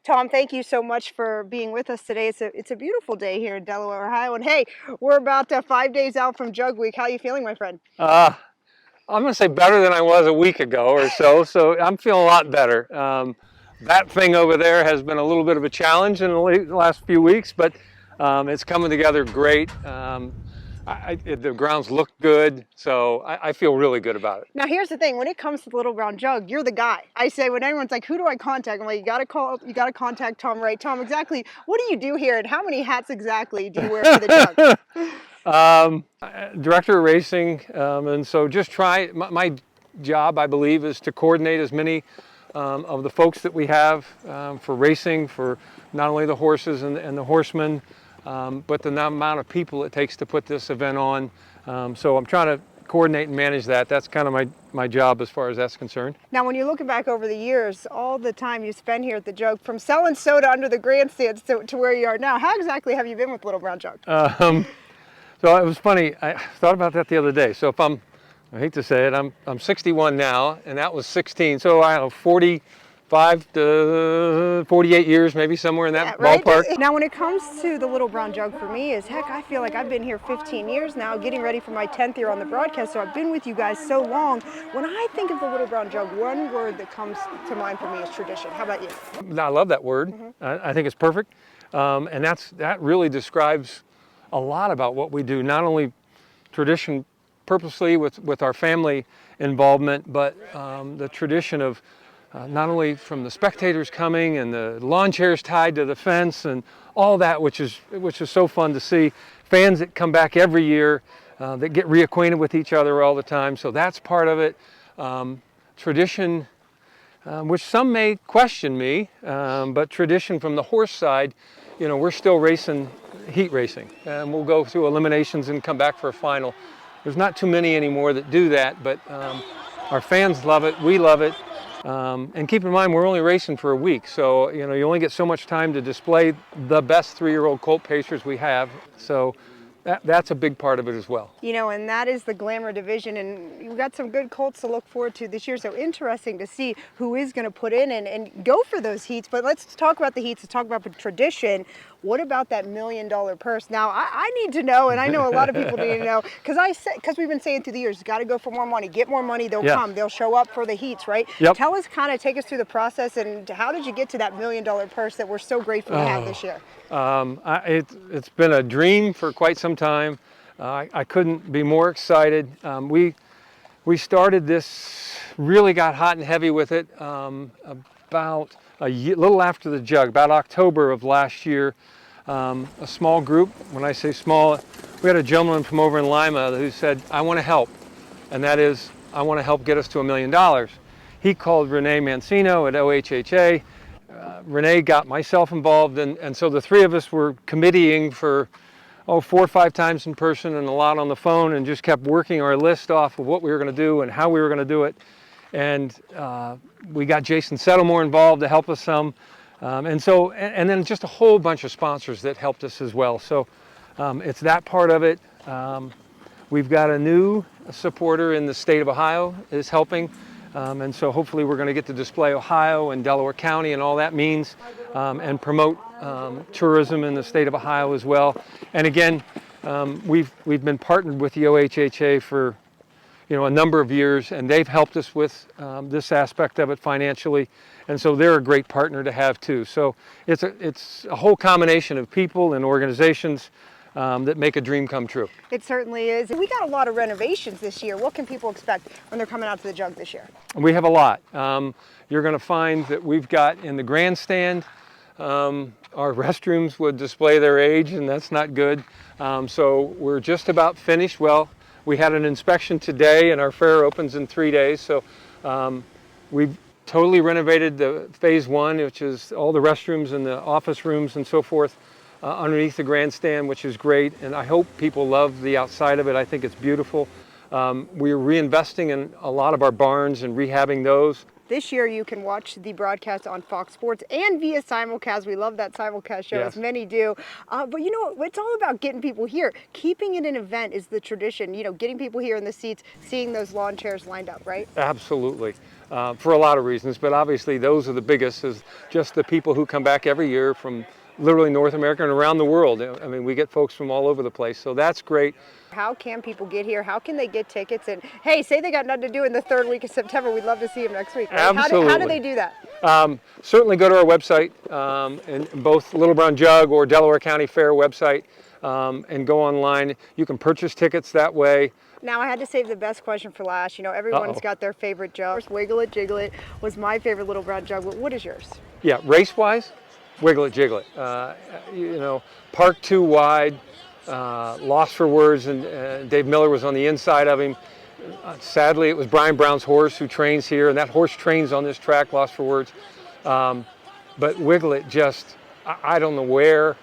Tom, thank you so much for being with us today. It's a beautiful day here in Delaware, Ohio. And hey, we're about 5 days out from Jug Week. How are you feeling, my friend? I'm going to say better than I was a week ago or so. So I'm feeling a lot better. That thing over there has been a little bit of a challenge in the last few weeks, but it's coming together great. The grounds look good, so I feel really good about it. Now, here's the thing. When it comes to the Little Brown Jug, you're the guy. I say when everyone's like, who do I contact? I'm like, you got to contact Tom Wright. Tom, exactly what do you do here and how many hats exactly do you wear for the Jug? Director of racing, and so just my job, I believe, is to coordinate as many of the folks that we have for racing, for not only the horses and the horsemen, but the amount of people it takes to put this event on. So I'm trying to coordinate and manage that. That's kind of my job as far as that's concerned. Now, when you're looking back over the years, all the time you spent here at the Jug, from selling soda under the grandstands to where you are now, how exactly have you been with Little Brown Jug? So it was funny. I thought about that the other day. So I hate to say it, I'm 61 now, and that was 16. So I don't know, 45 to 48 years, maybe somewhere in that ballpark. Now, when it comes to the Little Brown Jug, for me, is heck, I feel like I've been here 15 years now, getting ready for my 10th year on the broadcast. So I've been with you guys so long. When I think of the Little Brown Jug, one word that comes to mind for me is tradition. How about you? I love that word. I think it's perfect, and that really describes a lot about what we do. Not only tradition purposely with our family involvement, but the tradition of not only from the spectators coming and the lawn chairs tied to the fence and all that, which is so fun to see. Fans that come back every year, that get reacquainted with each other all the time. So that's part of it. Tradition, which some may question me, but tradition from the horse side, we're still racing, heat racing, and we'll go through eliminations and come back for a final. There's not too many anymore that do that, but our fans love it, we love it. And keep in mind, we're only racing for a week, so you only get so much time to display the best 3-year-old colt pacers we have. So that's a big part of it as well. And that is the glamour division, and you've got some good colts to look forward to this year. So interesting to see who is going to put in and go for those heats. But let's talk about the heats. Let's talk about the tradition. What about that $1 million purse? Now, I need to know, and I know a lot of people need to know, because we've been saying through the years, got to go for more money, get more money, they'll come, they'll show up for the heats, right? Yep. Tell us, take us through the process, and how did you get to that $1 million purse that we're so grateful to have this year? It's been a dream for quite some time. I couldn't be more excited. We started this, really got hot and heavy with it about a little after the Jug, about October of last year. A small group. When I say small, we had a gentleman from over in Lima who said, I want to help, and that is, I want to help get us to $1 million. He called Renee Mancino at OHHA. Renee got myself involved, and so the three of us were committeeing for 4 or 5 times in person and a lot on the phone, and just kept working our list off of what we were going to do and how we were going to do it. And we got Jason Settlemore involved to help us some. And then just a whole bunch of sponsors that helped us as well. So it's that part of it. We've got a new supporter in the state of Ohio is helping. And so hopefully we're going to get to display Ohio and Delaware County and all that means, and promote tourism in the state of Ohio as well. And again, we've been partnered with the OHHA for a number of years, and they've helped us with this aspect of it financially, and so they're a great partner to have too. So it's a whole combination of people and organizations that make a dream come true. It certainly is. We got a lot of renovations this year. What can people expect when they're coming out to the Jug this year? We have a lot. You're going to find that we've got in the grandstand, our restrooms would display their age, and that's not good. So we're just about finished. Well, we had an inspection today, and our fair opens in 3 days. So we've totally renovated the phase 1, which is all the restrooms and the office rooms and so forth underneath the grandstand, which is great. And I hope people love the outside of it. I think it's beautiful. We're reinvesting in a lot of our barns and rehabbing those. This year you can watch the broadcast on Fox Sports and via simulcast. We love that simulcast show, Yes. as many do. But you know, it's all about getting people here. Keeping it an event is the tradition. You know, getting people here in the seats, seeing those lawn chairs lined up, right? Absolutely, for a lot of reasons, but obviously those are the biggest, is just the people who come back every year from literally North America and around the world. I mean, we get folks from all over the place, so that's great. How can people get here? How can they get tickets? And hey, say they got nothing to do in the third week of September, we'd love to see them next week. Right? Absolutely. How do they do that? Certainly go to our website, and both Little Brown Jug or Delaware County Fair website, and go online. You can purchase tickets that way. Now, I had to save the best question for last. You know, everyone's got their favorite jug. Wiggle It, Jiggle It was my favorite Little Brown Jug. What is yours? Yeah, race-wise, Wiggle It, Jiggle It. You know, park too wide, lost for words, and Dave Miller was on the inside of him. Sadly, it was Brian Brown's horse who trains here, and that horse trains on this track, lost for words. But Wiggle It just, I don't know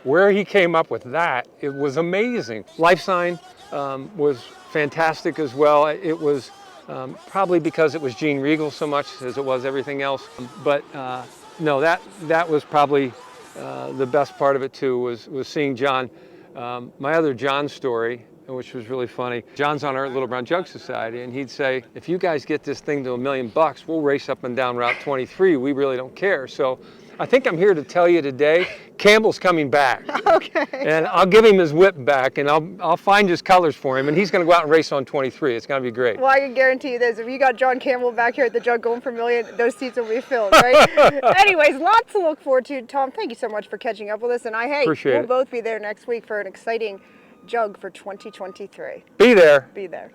where he came up with that. It was amazing. Life Sign was fantastic as well. It was probably because it was Gene Regal so much as it was everything else. But no, that was probably the best part of it too, was seeing John. My other John story, which was really funny. John's on our Little Brown Jug Society, and he'd say, if you guys get this thing to $1 million, we'll race up and down Route 23. We really don't care. So I think I'm here to tell you today, Campbell's coming back. Okay. And I'll give him his whip back, and I'll find his colors for him, and he's going to go out and race on 23. It's going to be great. Well, I can guarantee you this. If you got John Campbell back here at the Jug going for $1 million, those seats will be filled, right? Anyways, lots to look forward to. Tom, thank you so much for catching up with us. And we'll both be there next week for an exciting Jug for 2023. Be there. Be there.